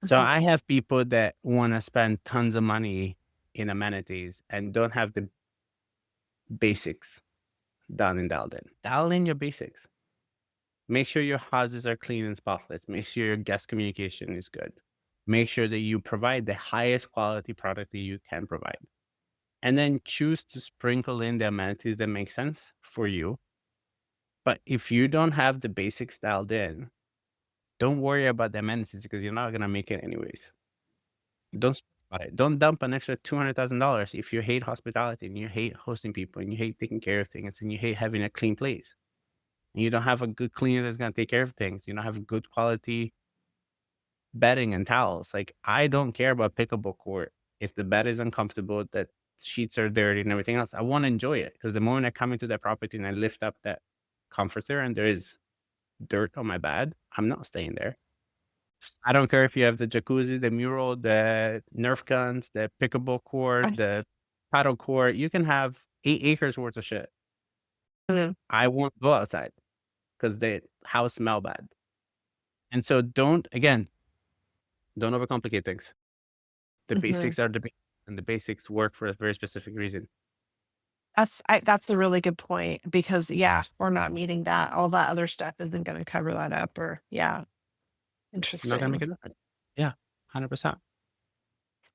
So I have people that want to spend tons of money in amenities and don't have the basics done and dialed in. Dial in your basics. Make sure your houses are clean and spotless. Make sure your guest communication is good. Make sure that you provide the highest quality product that you can provide. And then choose to sprinkle in the amenities that make sense for you. But if you don't have the basics dialed in, don't worry about the amenities because you're not going to make it anyways. Don't stress about it. Don't dump an extra $200,000 if you hate hospitality and you hate hosting people and you hate taking care of things and you hate having a clean place. And you don't have a good cleaner that's going to take care of things. You don't have good quality bedding and towels. Like, I don't care about pickleball court if the bed is uncomfortable, that sheets are dirty and everything else. I want to enjoy it because the moment I come into that property and I lift up that comforter and there is dirt on my bed, I'm not staying there. I don't care if you have the jacuzzi, the mural, the Nerf guns, the pickleball court, the paddle court. You can have 8 acres worth of shit. I won't go outside because the house smell bad. And so don't overcomplicate things. The basics are the basics, and the basics work for a very specific reason. That's a really good point because we're not meeting that. All that other stuff isn't going to cover that up or You're not gonna make interesting. it happen. Yeah. 100%.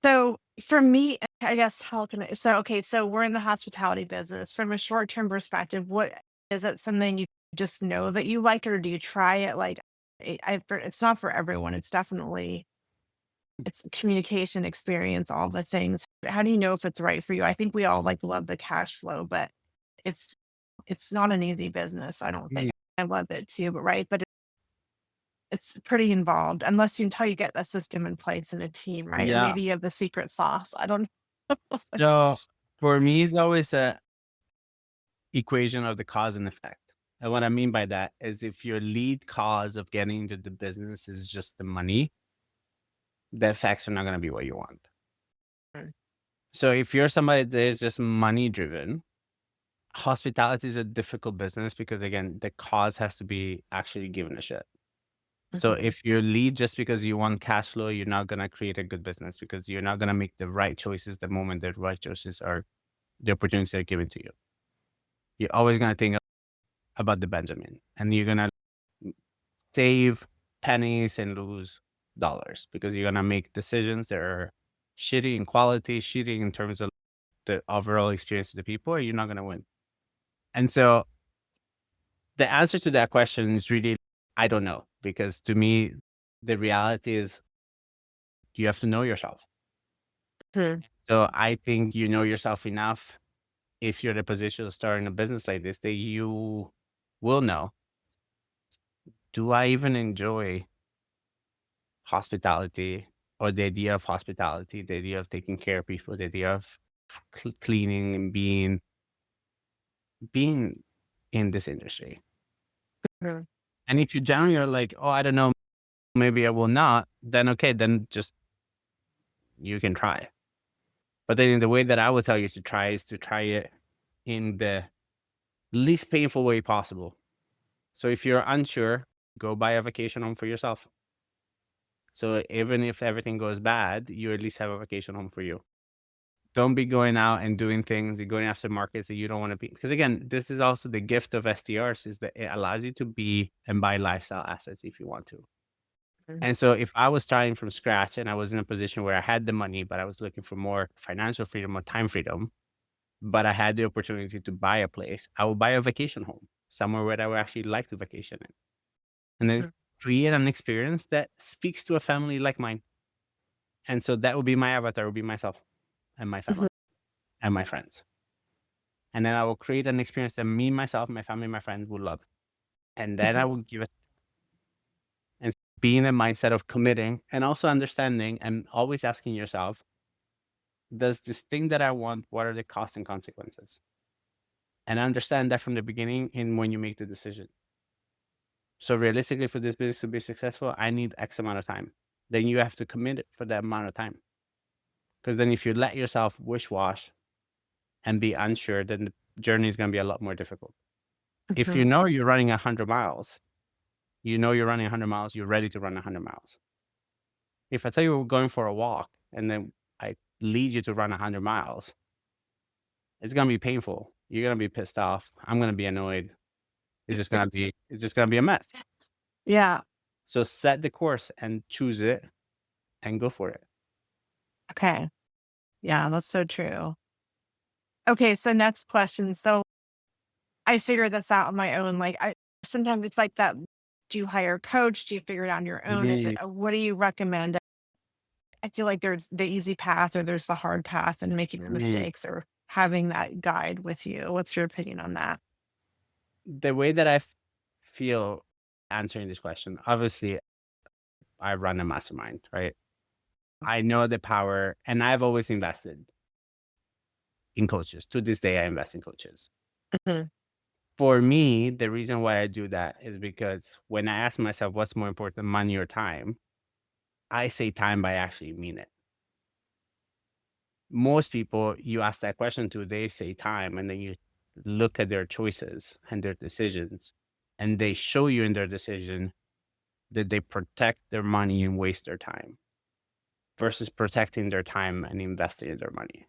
So for me, I guess how can I okay, so we're in the hospitality business. From a short-term perspective, what is it something you just know that you like, or do you try it? Like it's not for everyone. It's definitely it's communication, experience, all the things. How do you know if it's right for you? I think we all like love the cash flow, but it's it's not an easy business, I don't think. Mm, I love it too, but right, but it's pretty involved unless you until you get a system in place and a team, right? Or Yeah. maybe you have the secret sauce. I don't know. So for me, it's always a equation of the cause and effect. And what I mean by that is if your lead cause of getting into the business is just the money, the effects are not going to be what you want. Mm, So if you're somebody that is just money driven, hospitality is a difficult business because again, the cause has to be actually given a shit. So mhm, if you lead just because you want cash flow, you're not going to create a good business because you're not going to make the right choices the moment the right choices are the opportunities are given to you. You're always going to think about the Benjamin and you're going to save pennies and lose dollars because you're going to make decisions that are shitty in quality, shitty in terms of the overall experience of the people, or you're not going to win. And so the answer to that question is really, I don't know, because to me, the reality is you have to know yourself. mhm, So I think you know yourself enough if you're in a position of starting a business like this that you will know, do I even enjoy hospitality or the idea of hospitality, the idea of taking care of people, the idea of cleaning and being in this industry. mhm, And if you generally are like, oh, I don't know, maybe I will not, then okay, then just you can try. But then the way that I would tell you to try is to try it in the least painful way possible. So if you're unsure, go buy a vacation home for yourself. So even if everything goes bad, you at least have a vacation home for you. Don't be going out and doing things and going after markets that you don't want to be. Because again, this is also the gift of STRs is that it allows you to be and buy lifestyle assets if you want to. mhm, And so if I was starting from scratch and I was in a position where I had the money, but I was looking for more financial freedom or time freedom, but I had the opportunity to buy a place, I would buy a vacation home somewhere where I would actually like to vacation in. And then mhm, create an experience that speaks to a family like mine. And so that would be my avatar, would be myself and my mhm, family and my friends. And then I will create an experience that me, myself, my family, my friends will love. And then I mhm. will give it and be in a mindset of committing and also understanding and always asking yourself, does this thing that I want, what are the costs and consequences? And understand that from the beginning and when you make the decision. So realistically, for this business to be successful, I need X amount of time. Then you have to commit it for that amount of time. Because then if you let yourself wish wash and be unsure, then the journey is going to be a lot more difficult. If you Mhm. know you're running 100 miles, you know you're running 100 miles, you're ready to run 100 miles. If I tell you we're going for a walk and then I lead you to run 100 miles, it's going to be painful. You're going to be pissed off. I'm going to be annoyed. It's just going to be a mess. Yeah. So set the course and choose it and go for it. Okay. Yeah, that's so true. Okay, so next question. So I figured this out on my own. Like I sometimes it's like that. Do you hire a coach? Do you figure it out on your own? Is it Mhm. what do you recommend? I feel like there's the easy path or there's the hard path and making the Mhm. mistakes or having that guide with you. What's your opinion on that? The way that I feel answering this question, obviously, I run a mastermind, right? I know the power, and I've always invested in coaches. To this day, I invest in coaches. Mhm, For me, the reason why I do that is because when I ask myself what's more important, money or time, I say time, but I actually mean it. Most people, you ask that question to, they say time, and then you look at their choices and their decisions, and they show you in their decision that they protect their money and waste their time versus protecting their time and investing in their money.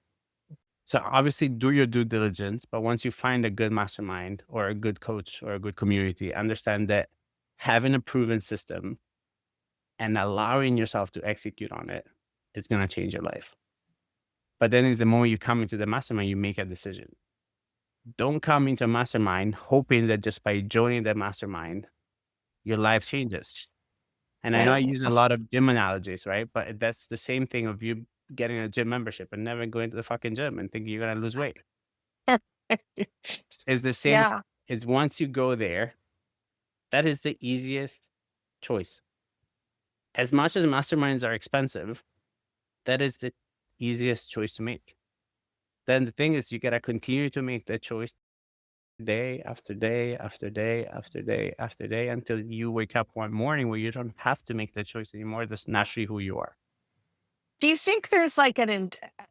So obviously do your due diligence, but once you find a good mastermind or a good coach or a good community, understand that having a proven system and allowing yourself to execute on it, it's going to change your life. But then is the moment you come into the mastermind, you make a decision. Don't come into a mastermind hoping that just by joining the mastermind, your life changes. And I know I Right. use a lot of gym analogies, right? But that's the same thing of you getting a gym membership and never going to the fucking gym and thinking you're going to lose weight. It's the same. Yeah. It's once you go there, that is the easiest choice. As much as masterminds are expensive, that is the easiest choice to make. Then the thing is, you got to continue to make that choice day after day after day after day after day until you wake up one morning where you don't have to make that choice anymore. That's naturally who you are. Do you think there's like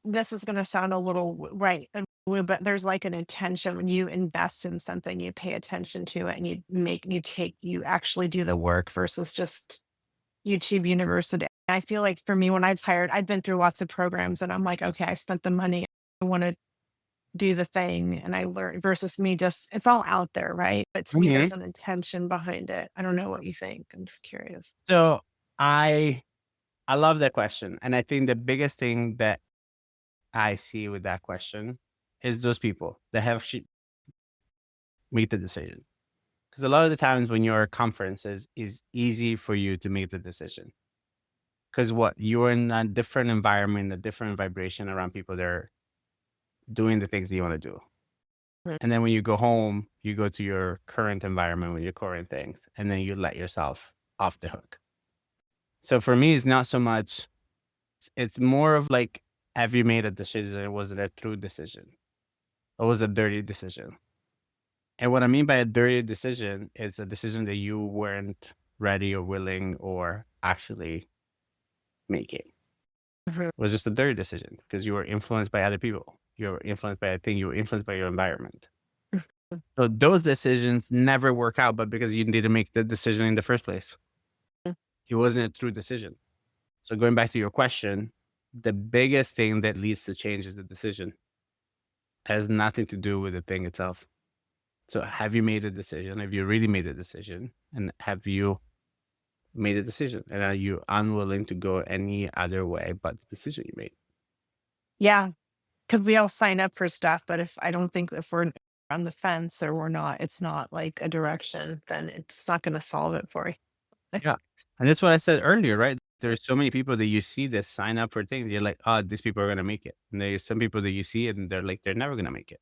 this is going to sound a little right, but there's like an intention when you invest in something, you pay attention to it and you actually do the work versus just YouTube University. I feel like for me, when I've been through lots of programs and I'm like, okay, I spent the money. I want to do the thing and I learn versus me just, it's all out there, right? But to me, Mhm. there's an intention behind it. I don't know what you think. I'm just curious. So I love that question. And I think the biggest thing that I see with that question is those people that have made the decision. Because a lot of the times when you're at conferences, it's easy for you to make the decision. Because what? You're in a different environment, a different vibration around people that are doing the things that you want to do. Right. And then when you go home, you go to your current environment with your current things, and then you let yourself off the hook. So for me, it's not so much, it's more of like, have you made a decision? Was it a true decision? Or was it a dirty decision? And what I mean by a dirty decision is a decision that you weren't ready or willing or actually making. Mhm. It was just a dirty decision because you were influenced by other people. You were influenced by a thing. You were influenced by your environment. Mhm. So those decisions never work out, but because you didn't make the decision in the first place. It wasn't a true decision. So going back to your question, the biggest thing that leads to change is the decision. It has nothing to do with the thing itself. So have you made a decision? Have you really made a decision? And have you made a decision? And are you unwilling to go any other way but the decision you made? Yeah. Cause we all sign up for stuff, but if I don't think if we're on the fence or it's not like a direction, then it's not going to solve it for you. Yeah. And that's what I said earlier, right? There's so many people that you see that sign up for things. You're like, oh, these people are going to make it. And there's some people that you see and they're like, they're never going to make it.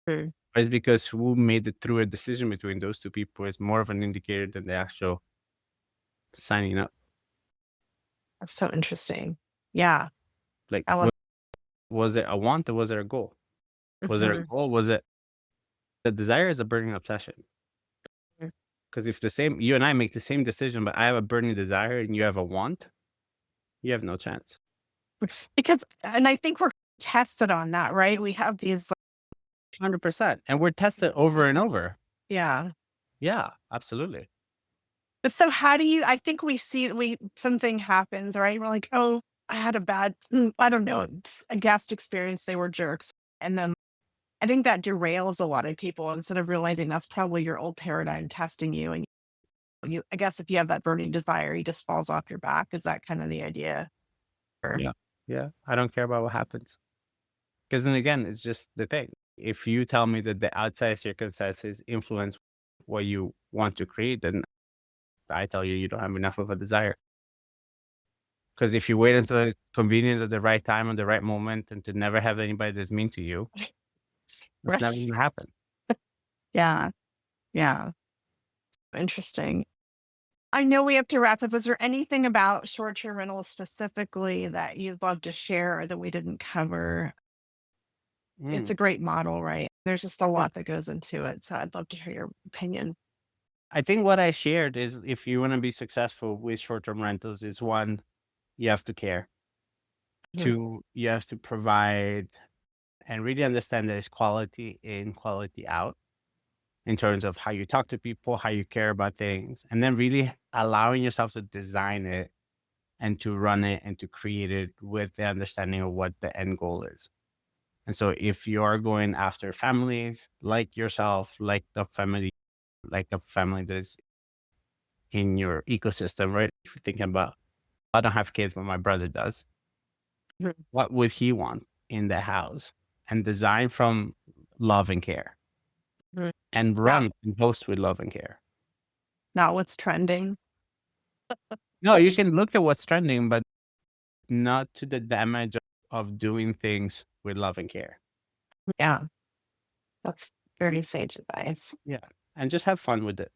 True. But it's because who made it through a decision between those two people is more of an indicator than the actual signing up. That's so interesting. Yeah. Like, I love was it a want or was it a goal? Was it a Mhm. goal? Was it the desire is a burning obsession? Mhm. Because if you and I make the same decision, but I have a burning desire and you have a want, you have no chance. Because, and I think we're tested on that, right? We have these, 100%. And we're tested over and over. yeah. Yeah, absolutely. But so how do you, I think something happens, right? We're like, oh, I had a bad, I don't know, a guest experience. They were jerks. And then I think that derails a lot of people instead of realizing that's probably your old paradigm testing you. And I guess if you have that burning desire, he just falls off your back. Is that kind of the idea? Or, Yeah. Yeah. I don't care about what happens. Because then again, it's just the thing. If you tell me that the outside circumstances influence what you want to create, then I tell you, you don't have enough of a desire. Because if you wait until it's convenient at the right time, at the right moment, and to never have anybody that's mean to you, it's never right. going to happen. Yeah. Yeah. Interesting. I know we have to wrap up. Is there anything about short-term rentals specifically that you'd love to share or that we didn't cover? It's Mm. a great model, right? There's just a Yeah. lot that goes into it. So I'd love to hear your opinion. I think what I shared is if you want to be successful with short-term rentals is one, you have to care. Mhm. Two, you have to provide and really understand that it's quality in, quality out in terms of how you talk to people, how you care about things, and then really allowing yourself to design it and to run it and to create it with the understanding of what the end goal is. And so if you are going after families like yourself, like a family that is in your ecosystem, right? if you're thinking about, I don't have kids, but my brother does. Mhm. What would he want in the house? And design from love and care, Mhm. and Not run and host with love and care. not what's trending. No, you can look at what's trending, but not to the damage of doing things with love and care. Yeah, that's very sage advice. Yeah. And just have fun with it.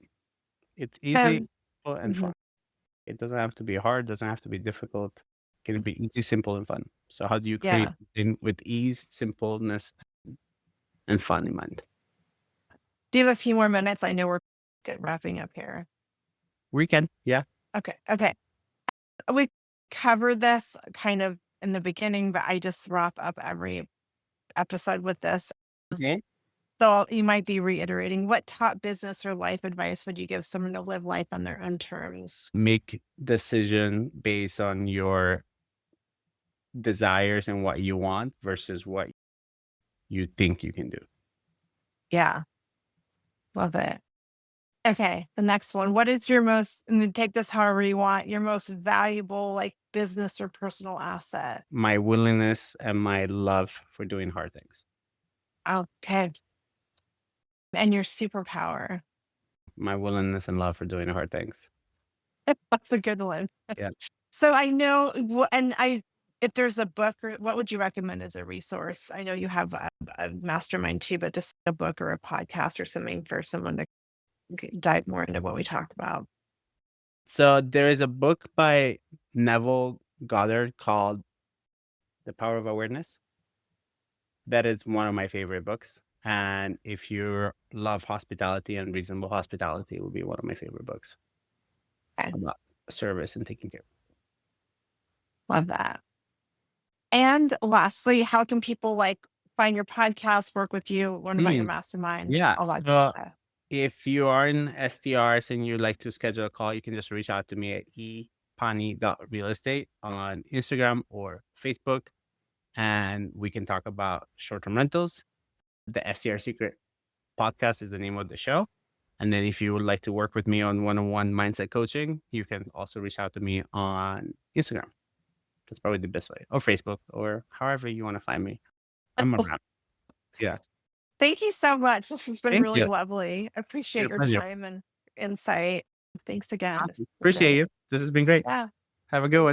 It's easy Um, simple, and mhm. fun. It doesn't have to be hard, doesn't have to be difficult. It can be easy, simple, and fun. So how do you create Yeah. in with ease, simpleness, and fun in mind? Do you have a few more minutes? I know we're good wrapping up here. Weekend, yeah. Okay. Okay. We covered this kind of in the beginning, but I just wrap up every episode with this. Okay. So you might be reiterating, what top business or life advice would you give someone to live life on their own terms? Make decision based on your desires and what you want versus what you think you can do. Yeah. Love it. Okay. The next one. What is your most, and then take this however you want, your most valuable like business or personal asset? My willingness and my love for doing hard things. Okay. And your superpower. My willingness and love for doing hard things. That's a good one. Yeah. So I know, if there's a book, or what would you recommend as a resource? I know you have a mastermind too, but just a book or a podcast or something for someone to dive more into what we talked about. So there is a book by Neville Goddard called The Power of Awareness. That is one of my favorite books. And if you love hospitality and reasonable hospitality, it will be one of my favorite books Okay. about service and taking care. Love that. And lastly, how can people like find your podcast, work with you, learn about your mastermind, Yeah. all that good So stuff? if you are in STRs and you'd like to schedule a call, you can just reach out to me at epani.realestate on Instagram or Facebook, and we can talk about short-term rentals. The STR Secret podcast is the name of the show. And then if you would like to work with me on one-on-one mindset coaching, you can also reach out to me on Instagram. That's probably the best way, or Facebook, or however you want to find me. I'm around. Yeah. Thank you so much. This has been Thank really you. lovely. It's Appreciate a your pleasure. time and insight. Thanks again. This Awesome. has been Appreciate great. you. This has been great. Yeah. Have a good one.